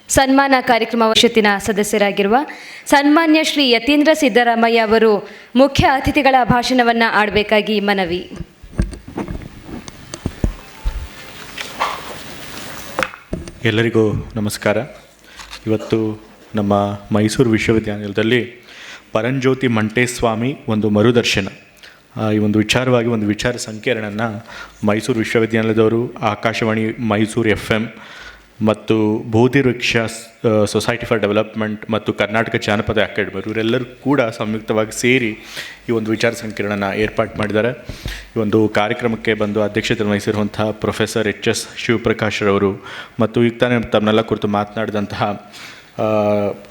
ಸನ್ಮಾನ ಕಾರ್ಯಕ್ರಮ ಪರಿಷತ್ತಿನ ಸದಸ್ಯರಾಗಿರುವ ಸನ್ಮಾನ್ಯ ಶ್ರೀ ಯತೀಂದ್ರ ಸಿದ್ದರಾಮಯ್ಯ ಅವರು ಮುಖ್ಯ ಅತಿಥಿಗಳ ಭಾಷಣವನ್ನು ಆಡಬೇಕಾಗಿ ಮನವಿ. ಎಲ್ಲರಿಗೂ ನಮಸ್ಕಾರ. ಇವತ್ತು ನಮ್ಮ ಮೈಸೂರು ವಿಶ್ವವಿದ್ಯಾನಿಲಯದಲ್ಲಿ ಪರಂಜ್ಯೋತಿ ಮಂಟೇಸ್ವಾಮಿ ಒಂದು ಮರುದರ್ಶನ ಈ ಒಂದು ವಿಚಾರವಾಗಿ ಒಂದು ವಿಚಾರ ಸಂಕಿರಣನ ಮೈಸೂರು ವಿಶ್ವವಿದ್ಯಾನಿಲಯದವರು, ಆಕಾಶವಾಣಿ ಮೈಸೂರು FM ಮತ್ತು ಬೋಧಿವೃಕ್ಷ ಸೊಸೈಟಿ ಫಾರ್ ಡೆವಲಪ್ಮೆಂಟ್ ಮತ್ತು ಕರ್ನಾಟಕ ಜಾನಪದ ಅಕಾಡೆಮಿ ಇವರೆಲ್ಲರೂ ಕೂಡ ಸಂಯುಕ್ತವಾಗಿ ಸೇರಿ ಈ ಒಂದು ವಿಚಾರ ಸಂಕಿರಣನ ಏರ್ಪಾಡು ಮಾಡಿದ್ದಾರೆ. ಈ ಒಂದು ಕಾರ್ಯಕ್ರಮಕ್ಕೆ ಬಂದು ಅಧ್ಯಕ್ಷತೆ ವಹಿಸಿರುವಂತಹ ಪ್ರೊಫೆಸರ್ HS ಶಿವಪ್ರಕಾಶ್ರವರು ಮತ್ತು ಈಗ ತಾನೇ ತಮ್ಮನ್ನೆಲ್ಲ ಕುರಿತು ಮಾತನಾಡಿದಂತಹ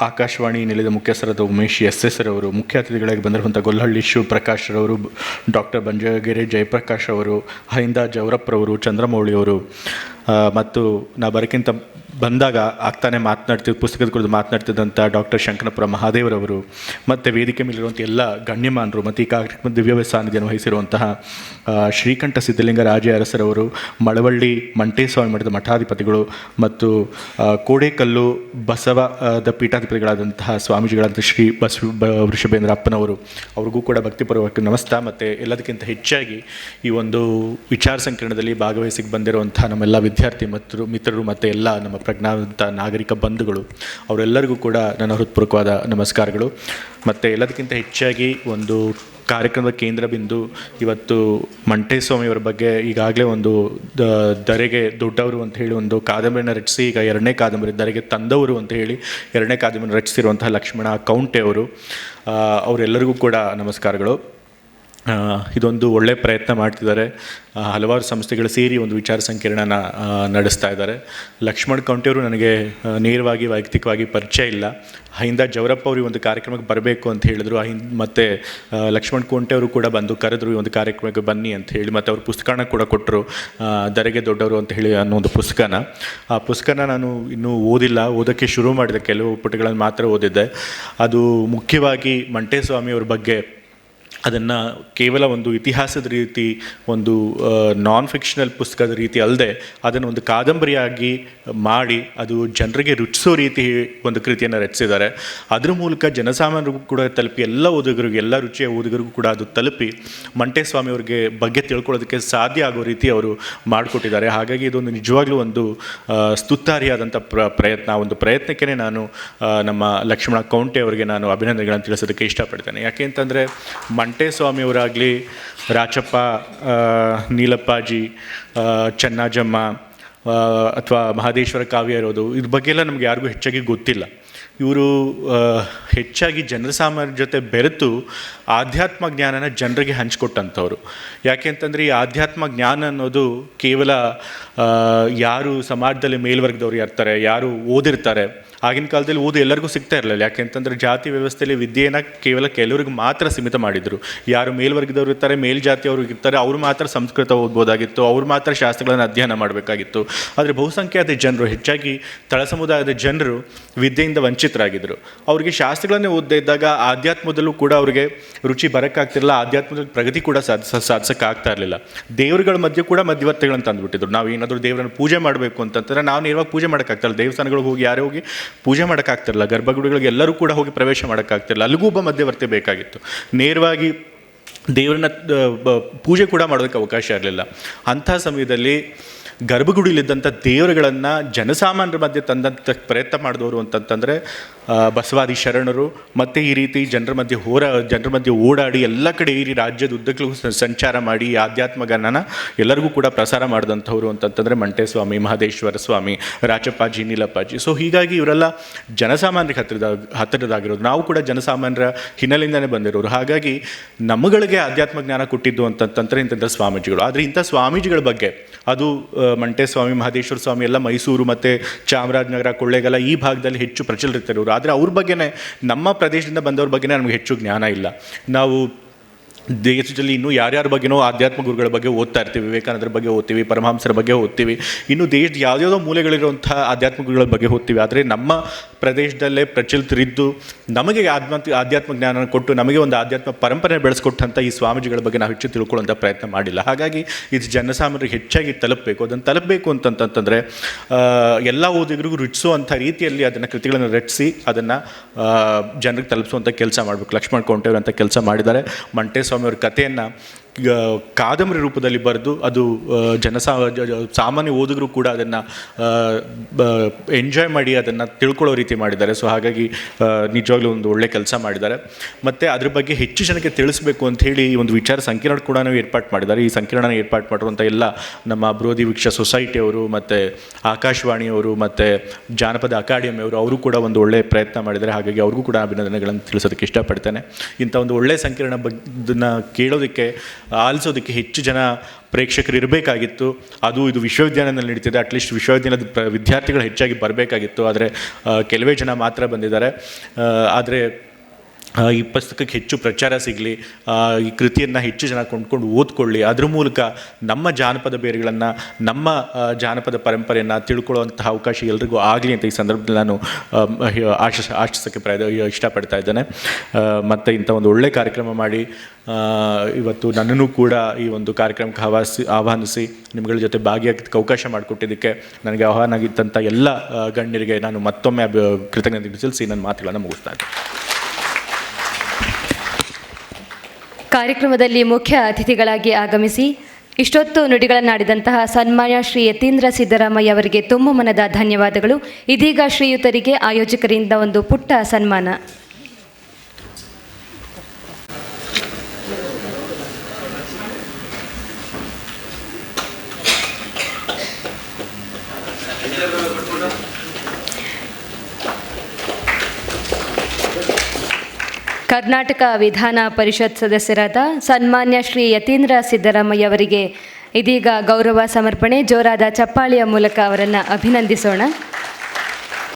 ಆಕಾಶವಾಣಿ ನಿಲಯದ ಮುಖ್ಯಸ್ಥರಾದ ಉಮೇಶ್ SS ರವರು, ಮುಖ್ಯ ಅತಿಥಿಗಳಾಗಿ ಬಂದಿರುವಂಥ ಗೊಲ್ಲಹಳ್ಳಿ ಶಿವಪ್ರಕಾಶ್ರವರು, ಡಾಕ್ಟರ್ ಬಂಜಗೆರೆ ಜಯಪ್ರಕಾಶ್ ಅವರು, ಹೈಂದ ಜವರಪ್ಪರವರು, ಚಂದ್ರಮೌಳಿಯವರು ಮತ್ತು ನಾ ಬರೋಕ್ಕಿಂತ ಬಂದಾಗ ಆಗ್ತಾನೆ ಪುಸ್ತಕದ ಕುರಿತು ಮಾತನಾಡ್ತಿದ್ದಂಥ ಡಾಕ್ಟರ್ ಶಂಕನಪುರ ಮಹಾದೇವರವರು ಮತ್ತು ವೇದಿಕೆ ಮೇಲಿರುವಂಥ ಎಲ್ಲ ಗಣ್ಯಮಾನರು ಮತ್ತು ಈ ಕಾರ್ಯಕ್ರಮದ ದಿವ್ಯ ಸಾನ್ನಿಧ್ಯವನ್ನು ವಹಿಸಿರುವಂತಹ ಶ್ರೀಕಂಠ ಸಿದ್ಧಲಿಂಗ ರಾಜೇ ಅರಸರವರು, ಮಳವಳ್ಳಿ ಮಂಟೇಸ್ವಾಮಿ ಮಠದ ಮಠಾಧಿಪತಿಗಳು ಮತ್ತು ಕೋಡೇಕಲ್ಲು ಬಸವದ ಪೀಠಾಧಿಪತಿಗಳಾದಂತಹ ಸ್ವಾಮೀಜಿಗಳಾದಂಥ ಶ್ರೀ ವೃಷಭೇಂದ್ರ ಅಪ್ಪನವರು, ಅವ್ರಿಗೂ ಕೂಡ ಭಕ್ತಿಪೂರ್ವಕ ನಮಸ್ಕಾರ. ಮತ್ತು ಎಲ್ಲದಕ್ಕಿಂತ ಹೆಚ್ಚಾಗಿ ಈ ಒಂದು ವಿಚಾರ ಸಂಕಿರಣದಲ್ಲಿ ಭಾಗವಹಿಸಿ ಬಂದಿರುವಂಥ ನಮ್ಮೆಲ್ಲ ವಿದ್ಯಾರ್ಥಿ ಮಿತ್ರರು ಮತ್ತು ಎಲ್ಲ ನಮ್ಮ ಪ್ರಜ್ಞಾವಂತ ನಾಗರಿಕ ಬಂಧುಗಳು, ಅವರೆಲ್ಲರಿಗೂ ಕೂಡ ನನ್ನ ಹೃತ್ಪೂರ್ವಕವಾದ ನಮಸ್ಕಾರಗಳು. ಮತ್ತು ಎಲ್ಲದಕ್ಕಿಂತ ಹೆಚ್ಚಾಗಿ ಒಂದು ಕಾರ್ಯಕ್ರಮದ ಕೇಂದ್ರ ಬಿಂದು ಇವತ್ತು ಮಂಟೇಸ್ವಾಮಿಯವರ ಬಗ್ಗೆ ಈಗಾಗಲೇ ಒಂದು ಧರೆಗೆ ದೊಡ್ಡವರು ಅಂತ ಹೇಳಿ ಒಂದು ಕಾದಂಬರಿನ ರಚಿಸಿ ಈಗ 2ನೇ ಕಾದಂಬರಿ ಧರೆಗೆ ತಂದವರು ಅಂತ ಹೇಳಿ 2ನೇ ಕಾದಂಬರಿ ರಚಿಸಿರುವಂತಹ ಲಕ್ಷ್ಮಣ ಕೌಂಟೆ ಅವರು, ಅವರೆಲ್ಲರಿಗೂ ಕೂಡ ನಮಸ್ಕಾರಗಳು. ಇದೊಂದು ಒಳ್ಳೆಯ ಪ್ರಯತ್ನ ಮಾಡ್ತಿದ್ದಾರೆ. ಹಲವಾರು ಸಂಸ್ಥೆಗಳು ಸೇರಿ ಒಂದು ವಿಚಾರ ಸಂಕಿರಣನ ನಡೆಸ್ತಾ ಇದ್ದಾರೆ. ಲಕ್ಷ್ಮಣ್ ಕೌಂಟೆಯವರು ನನಗೆ ನೇರವಾಗಿ ವೈಯಕ್ತಿಕವಾಗಿ ಪರಿಚಯ ಇಲ್ಲ. ಹೈಂದ ಜವರಪ್ಪ ಅವರು ಈ ಒಂದು ಕಾರ್ಯಕ್ರಮಕ್ಕೆ ಬರಬೇಕು ಅಂತ ಹೇಳಿದ್ರು. ಮತ್ತು ಲಕ್ಷ್ಮಣ್ ಕೌಂಟೆಯವರು ಕೂಡ ಬಂದು ಕರೆದ್ರು, ಈ ಒಂದು ಕಾರ್ಯಕ್ರಮಕ್ಕೆ ಬನ್ನಿ ಅಂತ ಹೇಳಿ. ಮತ್ತು ಅವ್ರ ಪುಸ್ತಕನ ಕೂಡ ಕೊಟ್ಟರು, ಧರೆಗೆ ದೊಡ್ಡವರು ಅಂತ ಹೇಳಿ ಅನ್ನೋ ಒಂದು ಪುಸ್ತಕನ. ಆ ಪುಸ್ತಕನ ನಾನು ಇನ್ನೂ ಓದೋಕ್ಕೆ ಶುರು ಮಾಡಿದೆ, ಕೆಲವು ಪುಟಗಳನ್ನು ಮಾತ್ರ ಓದಿದ್ದೆ. ಅದು ಮುಖ್ಯವಾಗಿ ಮಂಟೇಸ್ವಾಮಿಯವ್ರ ಬಗ್ಗೆ ಅದನ್ನು ಕೇವಲ ಒಂದು ಇತಿಹಾಸದ ರೀತಿ, ಒಂದು ನಾನ್ ಫಿಕ್ಷನಲ್ ಪುಸ್ತಕದ ರೀತಿ ಅಲ್ಲದೆ ಅದನ್ನು ಒಂದು ಕಾದಂಬರಿಯಾಗಿ ಮಾಡಿ ಅದು ಜನರಿಗೆ ರುಚಿಸೋ ರೀತಿ ಒಂದು ಕೃತಿಯನ್ನು ರಚಿಸಿದ್ದಾರೆ. ಅದ್ರ ಮೂಲಕ ಜನಸಾಮಾನ್ಯರಿಗೂ ಕೂಡ ತಲುಪಿ, ಎಲ್ಲ ಓದುಗರಿಗೂ, ಎಲ್ಲ ರುಚಿಯ ಓದುಗರಿಗೂ ಕೂಡ ಅದು ತಲುಪಿ ಮಂಟೇಸ್ವಾಮಿಯವ್ರಿಗೆ ಬಗ್ಗೆ ತಿಳ್ಕೊಳ್ಳೋದಕ್ಕೆ ಸಾಧ್ಯ ಆಗೋ ರೀತಿ ಅವರು ಮಾಡಿಕೊಟ್ಟಿದ್ದಾರೆ. ಹಾಗಾಗಿ ಇದೊಂದು ನಿಜವಾಗ್ಲೂ ಒಂದು ಸ್ತುತ್ಯಾರ್ಹವಾದಂಥ ಪ್ರಯತ್ನ. ಒಂದು ಪ್ರಯತ್ನಕ್ಕೆ ನಾನು ನಮ್ಮ ಲಕ್ಷ್ಮಣ ಕೌಂಟೆ ಅವರಿಗೆ ನಾನು ಅಭಿನಂದನೆಗಳನ್ನು ತಿಳಿಸೋದಕ್ಕೆ ಇಷ್ಟಪಡ್ತೇನೆ. ಯಾಕೆ ಅಂತಂದರೆ ಮಂಟೇಸ್ವಾಮಿಯವರಾಗಲಿ, ರಾಚಪ್ಪ, ನೀಲಪ್ಪಾಜಿ, ಚನ್ನಾಜಮ್ಮ ಅಥವಾ ಮಹದೇಶ್ವರ ಕಾವ್ಯ ಇರೋದು, ಇದ್ರ ಬಗ್ಗೆ ಎಲ್ಲ ನಮ್ಗೆ ಯಾರಿಗೂ ಹೆಚ್ಚಾಗಿ ಗೊತ್ತಿಲ್ಲ. ಇವರು ಹೆಚ್ಚಾಗಿ ಜನಸಾಮಾನ್ಯರ ಜೊತೆ ಬೆರೆತು ಆಧ್ಯಾತ್ಮ ಜ್ಞಾನನ ಜನರಿಗೆ ಹಂಚಿಕೊಟ್ಟಂಥವ್ರು. ಯಾಕೆ ಅಂತಂದರೆ ಈ ಆಧ್ಯಾತ್ಮ ಜ್ಞಾನ ಅನ್ನೋದು ಕೇವಲ ಯಾರು ಸಮಾಜದಲ್ಲಿ ಮೇಲ್ವರ್ಗದವ್ರು ಇರ್ತಾರೆ, ಯಾರು ಓದಿರ್ತಾರೆ, ಆಗಿನ ಕಾಲದಲ್ಲಿ ಓದು ಎಲ್ಲರಿಗೂ ಸಿಗ್ತಾ ಇರಲಿಲ್ಲ. ಯಾಕೆಂತಂದರೆ ಜಾತಿ ವ್ಯವಸ್ಥೆಯಲ್ಲಿ ವಿದ್ಯೆಯನ್ನು ಕೇವಲ ಕೆಲವರಿಗೆ ಮಾತ್ರ ಸೀಮಿತ ಮಾಡಿದರು. ಯಾರು ಮೇಲ್ವರ್ಗದವ್ರು ಇರ್ತಾರೆ, ಮೇಲ್ಜಾತಿಯವರು ಇರ್ತಾರೆ, ಅವರು ಮಾತ್ರ ಸಂಸ್ಕೃತ ಓದ್ಬೋದಾಗಿತ್ತು, ಅವರು ಮಾತ್ರ ಶಾಸ್ತ್ರಗಳನ್ನು ಅಧ್ಯಯನ ಮಾಡಬೇಕಾಗಿತ್ತು. ಆದರೆ ಬಹುಸಂಖ್ಯಾತ ಜನರು, ಹೆಚ್ಚಾಗಿ ತಳ ಸಮುದಾಯದ ಜನರು ವಿದ್ಯೆಯಿಂದ ವಂಚಿತರಾಗಿದ್ದರು. ಅವರಿಗೆ ಶಾಸ್ತ್ರಗಳನ್ನೇ ಓದದೇ ಇದ್ದಾಗ ಆಧ್ಯಾತ್ಮದಲ್ಲೂ ಕೂಡ ಅವರಿಗೆ ರುಚಿ ಬರೋಕ್ಕಾಗ್ತಿರಲಿಲ್ಲ, ಆಧ್ಯಾತ್ಮದಲ್ಲಿ ಪ್ರಗತಿ ಕೂಡ ಸಾಧಿಸೋಕ್ಕಾಗ್ತಾ ಇರಲಿಲ್ಲ. ದೇವರುಗಳ ಮಧ್ಯೆ ಕೂಡ ಮಧ್ಯವರ್ತಿಗಳನ್ನು ತಂದುಬಿಟ್ಟಿದ್ರು. ನಾವು ಏನಾದರೂ ದೇವರನ್ನು ಪೂಜೆ ಮಾಡಬೇಕು ಅಂತಂದರೆ ನಾವು ನೇರವಾಗಿ ಪೂಜೆ ಮಾಡೋಕ್ಕಾಗ್ತಾಯಿಲ್ಲ. ದೇವಸ್ಥಾನಗಳಿಗೆ ಹೋಗಿ ಯಾರೇ ಹೋಗಿ ಪೂಜೆ ಮಾಡೋಕ್ಕಾಗ್ತಿರಲ್ಲ, ಗರ್ಭಗುಡಿಗಳಿಗೆ ಎಲ್ಲರೂ ಕೂಡ ಹೋಗಿ ಪ್ರವೇಶ ಮಾಡೋಕ್ಕಾಗ್ತಿರಲ್ಲ. ಅಲ್ಲಿಗೂ ಒಬ್ಬ ಮಧ್ಯವರ್ತಿ ಬೇಕಾಗಿತ್ತು. ನೇರವಾಗಿ ದೇವರನ್ನ ಪೂಜೆ ಕೂಡ ಮಾಡೋದಕ್ಕೆ ಅವಕಾಶ ಇರಲಿಲ್ಲ. ಅಂಥ ಸಮಯದಲ್ಲಿ ಗರ್ಭಗುಡಿಲಿದ್ದಂಥ ದೇವರುಗಳನ್ನು ಜನಸಾಮಾನ್ಯರ ಮಧ್ಯೆ ತಂದಂಥ ಪ್ರಯತ್ನ ಮಾಡಿದವರು ಅಂತಂತಂದರೆ ಬಸವಾದಿ ಶರಣರು. ಮತ್ತು ಈ ರೀತಿ ಜನರ ಮಧ್ಯೆ ಓಡಾಡಿ ಎಲ್ಲ ಕಡೆ ಈ ರಾಜ್ಯದ ಉದ್ದಕ್ಕೂ ಸಂಚಾರ ಮಾಡಿ ಆಧ್ಯಾತ್ಮ ಜ್ಞಾನನ ಎಲ್ಲರಿಗೂ ಕೂಡ ಪ್ರಸಾರ ಮಾಡಿದಂಥವ್ರು ಅಂತಂತಂದರೆ ಮಂಟೇಸ್ವಾಮಿ, ಮಹದೇಶ್ವರ ಸ್ವಾಮಿ, ರಾಚಪ್ಪಾಜಿ, ನೀಲಪ್ಪಾಜಿ. ಸೊ ಹೀಗಾಗಿ ಇವರೆಲ್ಲ ಜನಸಾಮಾನ್ಯರಿಗೆ ಹತ್ತಿರದಾಗಿರೋದು. ನಾವು ಕೂಡ ಜನಸಾಮಾನ್ಯರ ಹಿನ್ನೆಲೆಯಿಂದನೇ ಬಂದಿರೋರು. ಹಾಗಾಗಿ ನಮ್ಮಗಳಿಗೆ ಆಧ್ಯಾತ್ಮ ಜ್ಞಾನ ಕೊಟ್ಟಿದ್ದು ಅಂತಂತಂದರೆ ಇಂಥ ಸ್ವಾಮೀಜಿಗಳು. ಆದರೆ ಇಂಥ ಸ್ವಾಮೀಜಿಗಳ ಬಗ್ಗೆ ಅದು ಮಂಟೇಸ್ವಾಮಿ, ಮಹದೇಶ್ವರ ಸ್ವಾಮಿ ಎಲ್ಲ ಮೈಸೂರು ಮತ್ತು ಚಾಮರಾಜನಗರ, ಕೊಳ್ಳೇಗಾಲ ಈ ಭಾಗದಲ್ಲಿ ಹೆಚ್ಚು ಪ್ರಚಲಿತರಿರೋರು. ಆದರೆ ಅವ್ರ ಬಗ್ಗೆನೇ, ನಮ್ಮ ಪ್ರದೇಶದಿಂದ ಬಂದವ್ರ ಬಗ್ಗೆನೇ ನಮಗೆ ಹೆಚ್ಚು ಜ್ಞಾನ ಇಲ್ಲ. ನಾವು ದೇಶದಲ್ಲಿ ಇನ್ನೂ ಯಾರ್ಯಾರ ಬಗ್ಗೆನೋ ಆಧ್ಯಾತ್ಮ ಗುರುಗಳ ಬಗ್ಗೆ ಓದ್ತಾ ಇರ್ತೀವಿ, ವಿವೇಕಾನಂದರ ಬಗ್ಗೆ ಓದ್ತೀವಿ, ಪರಮಹಂಸರ ಬಗ್ಗೆ ಓದ್ತೀವಿ, ಇನ್ನು ದೇಶದ ಯಾವುದ್ಯಾವುದೋ ಮೂಲೆಗಳಿರುವಂಥ ಆಧ್ಯಾತ್ಮ ಗುರುಗಳ ಬಗ್ಗೆ ಓದ್ತೀವಿ. ಆದರೆ ನಮ್ಮ ಪ್ರದೇಶದಲ್ಲೇ ಪ್ರಚಲಿತರಿದ್ದು ನಮಗೆ ಆಧ್ಯಾತ್ಮ ಜ್ಞಾನ ಕೊಟ್ಟು ನಮಗೆ ಒಂದು ಆಧ್ಯಾತ್ಮ ಪರಂಪರೆ ಬೆಳೆಸ್ಕೊಟ್ಟಂಥ ಈ ಸ್ವಾಮೀಜಿಗಳ ಬಗ್ಗೆ ನಾವು ಹೆಚ್ಚು ತಿಳ್ಕೊಳ್ಳೋಂಥ ಪ್ರಯತ್ನ ಮಾಡಿಲ್ಲ. ಹಾಗಾಗಿ ಇದು ಜನಸಾಮಾನ್ಯರಿಗೆ ಹೆಚ್ಚಾಗಿ ತಲುಪಬೇಕು. ಅದನ್ನು ತಲುಪಬೇಕು ಅಂತಂತಂದರೆ ಎಲ್ಲ ಓದಿಗರಿಗೂ ರುಚಿಸುವಂಥ ರೀತಿಯಲ್ಲಿ ಅದನ್ನು ಕೃತಿಗಳನ್ನು ರಚಿಸಿ ಅದನ್ನು ಜನರಿಗೆ ತಲುಪಿಸುವಂಥ ಕೆಲಸ ಮಾಡಬೇಕು. ಲಕ್ಷ್ಮಣ್ ಕೊಂಟೆಯವರು ಅಂತ ಕೆಲಸ ಮಾಡಿದ್ದಾರೆ. ಮಂಟೇಸ್ವಾಮಿಯವ್ರ ಕಥೆಯನ್ನು ಕಾದಂಬರಿ ರೂಪದಲ್ಲಿ ಬರೆದು ಅದು ಸಾಮಾನ್ಯ ಓದುಗರು ಕೂಡ ಅದನ್ನು ಎಂಜಾಯ್ ಮಾಡಿ ಅದನ್ನು ತಿಳ್ಕೊಳ್ಳೋ ರೀತಿ ಮಾಡಿದ್ದಾರೆ. ಸೊ ಹಾಗಾಗಿ ನಿಜವಾಗ್ಲೂ ಒಂದು ಒಳ್ಳೆ ಕೆಲಸ ಮಾಡಿದ್ದಾರೆ. ಮತ್ತು ಅದ್ರ ಬಗ್ಗೆ ಹೆಚ್ಚು ಜನಕ್ಕೆ ತಿಳಿಸ್ಬೇಕು ಅಂಥೇಳಿ ಈ ಒಂದು ವಿಚಾರ ಸಂಕಿರಣ ಕೂಡ ಏರ್ಪಾಡು ಮಾಡಿದ್ದಾರೆ. ಈ ಸಂಕಿರಣನ ಏರ್ಪಾಡು ಮಾಡಿರುವಂಥ ಎಲ್ಲ ನಮ್ಮ ಬೃಹದಿ ವೀಕ್ಷ ಸೊಸೈಟಿಯವರು ಮತ್ತು ಆಕಾಶವಾಣಿಯವರು ಮತ್ತು ಜಾನಪದ ಅಕಾಡೆಮಿಯವರು ಅವರು ಕೂಡ ಒಂದು ಒಳ್ಳೆಯ ಪ್ರಯತ್ನ ಮಾಡಿದ್ದಾರೆ. ಹಾಗಾಗಿ ಅವ್ರಿಗೂ ಕೂಡ ಅಭಿನಂದನೆಗಳನ್ನು ತಿಳಿಸೋದಕ್ಕೆ ಇಷ್ಟಪಡ್ತೇನೆ. ಇಂಥ ಒಂದು ಒಳ್ಳೆಯ ಸಂಕಿರಣ ಬಗ್ಗೆನ ಕೇಳೋದಕ್ಕೆ ಆಲಿಸೋದಕ್ಕೆ ಹೆಚ್ಚು ಜನ ಪ್ರೇಕ್ಷಕರು ಇರಬೇಕಾಗಿತ್ತು. ಅದು ಇದು ವಿಶ್ವವಿದ್ಯಾಲಯದಲ್ಲಿ ನಡೀತಿದೆ. ಅಟ್ಲೀಸ್ಟ್ ವಿಶ್ವವಿದ್ಯಾಲಯದ ವಿದ್ಯಾರ್ಥಿಗಳು ಹೆಚ್ಚಾಗಿ ಬರಬೇಕಾಗಿತ್ತು. ಆದರೆ ಕೆಲವೇ ಜನ ಮಾತ್ರ ಬಂದಿದ್ದಾರೆ. ಆದರೆ ಈ ಪುಸ್ತಕಕ್ಕೆ ಹೆಚ್ಚು ಪ್ರಚಾರ ಸಿಗಲಿ, ಈ ಕೃತಿಯನ್ನು ಹೆಚ್ಚು ಜನ ಕೊಂಡ್ಕೊಂಡು ಓದ್ಕೊಳ್ಳಿ, ಅದ್ರ ಮೂಲಕ ನಮ್ಮ ಜಾನಪದ ಬೇರುಗಳನ್ನು, ನಮ್ಮ ಜಾನಪದ ಪರಂಪರೆಯನ್ನು ತಿಳ್ಕೊಳ್ಳುವಂತಹ ಅವಕಾಶ ಎಲ್ರಿಗೂ ಆಗಲಿ ಅಂತ ಈ ಸಂದರ್ಭದಲ್ಲಿ ನಾನು ಆಶಿಸೋಕ್ಕೆ ಇಷ್ಟಪಡ್ತಾ ಇದ್ದೇನೆ. ಮತ್ತು ಇಂಥ ಒಂದು ಒಳ್ಳೆಯ ಕಾರ್ಯಕ್ರಮ ಮಾಡಿ ಇವತ್ತು ನನ್ನನ್ನು ಕೂಡ ಈ ಒಂದು ಕಾರ್ಯಕ್ರಮಕ್ಕೆ ಆಹ್ವಾನಿಸಿ ನಿಮ್ಗಳ ಜೊತೆ ಭಾಗಿಯಾಗೋದಕ್ಕೆ ಅವಕಾಶ ಮಾಡಿಕೊಟ್ಟಿದ್ದಕ್ಕೆ ನನಗೆ ಆಹ್ವಾನ ಆಗಿದ್ದಂಥ ಎಲ್ಲ ಗಣ್ಯರಿಗೆ ನಾನು ಮತ್ತೊಮ್ಮೆ ಕೃತಜ್ಞತೆ ಸಲ್ಲಿಸಿ ನನ್ನ ಮಾತುಗಳನ್ನು ಮುಗಿಸ್ತಾ ಇದ್ದೆ. ಕಾರ್ಯಕ್ರಮದಲ್ಲಿ ಮುಖ್ಯ ಅತಿಥಿಗಳಾಗಿ ಆಗಮಿಸಿ ಇಷ್ಟೊತ್ತು ನುಡಿಗಳನ್ನಾಡಿದಂತಹ ಸನ್ಮಾನ್ಯ ಶ್ರೀ ಯತೀಂದ್ರ ಸಿದ್ದರಾಮಯ್ಯ ಅವರಿಗೆ ತುಂಬ ಮನದ ಧನ್ಯವಾದಗಳು. ಇದೀಗ ಶ್ರೀಯುತರಿಗೆ ಆಯೋಜಕರಿಂದ ಒಂದು ಪುಟ್ಟ ಸನ್ಮಾನ. ಕರ್ನಾಟಕ ವಿಧಾನ ಪರಿಷತ್ ಸದಸ್ಯರಾದ ಸನ್ಮಾನ್ಯ ಶ್ರೀ ಯತೀಂದ್ರ ಸಿದ್ದರಾಮಯ್ಯ ಅವರಿಗೆ ಇದೀಗ ಗೌರವ ಸಮರ್ಪಣೆ. ಜೋರಾದ ಚಪ್ಪಾಳೆಯ ಮೂಲಕ ಅವರನ್ನು ಅಭಿನಂದಿಸೋಣ.